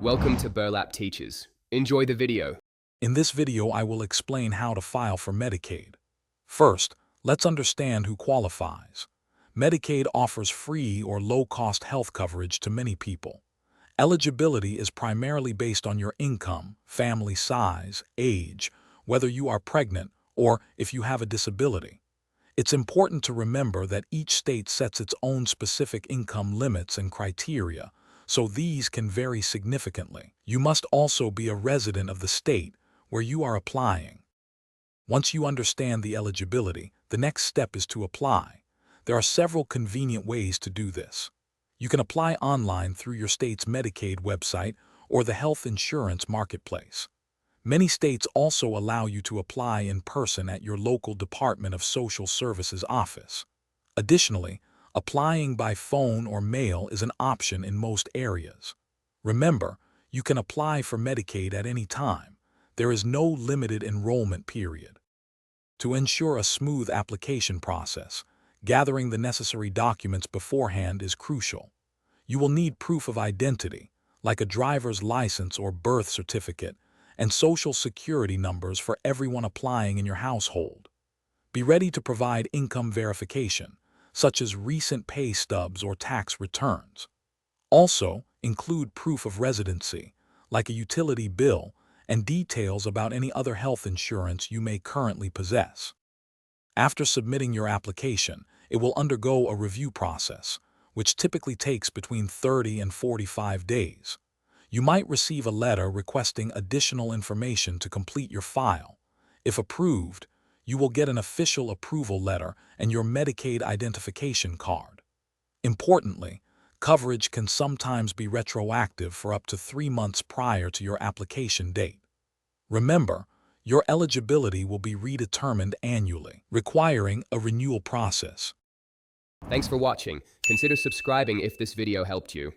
Welcome to Burlap Teachers. Enjoy the video. In this video, I will explain how to file for Medicaid. First, let's understand who qualifies. Medicaid offers free or low-cost health coverage to many people. Eligibility is primarily based on your income, family size, age, whether you are pregnant, or if you have a disability. It's important to remember that each state sets its own specific income limits and criteria, so these can vary significantly. You must also be a resident of the state where you are applying. Once you understand the eligibility, the next step is to apply. There are several convenient ways to do this. You can apply online through your state's Medicaid website or the health insurance marketplace. Many states also allow you to apply in person at your local Department of Social Services office. Additionally, applying by phone or mail is an option in most areas. Remember, you can apply for Medicaid at any time. There is no limited enrollment period. To ensure a smooth application process, gathering the necessary documents beforehand is crucial. You will need proof of identity, like a driver's license or birth certificate, and social security numbers for everyone applying in your household. Be ready to provide income verification, such as recent pay stubs or tax returns. Also, include proof of residency, like a utility bill, and details about any other health insurance you may currently possess. After submitting your application, it will undergo a review process, which typically takes between 30 and 45 days. You might receive a letter requesting additional information to complete your file. If approved, you will get an official approval letter and your Medicaid identification card. Importantly, coverage can sometimes be retroactive for up to 3 months prior to your application date. Remember, your eligibility will be redetermined annually, requiring a renewal process. Thanks for watching. Consider subscribing if this video helped you.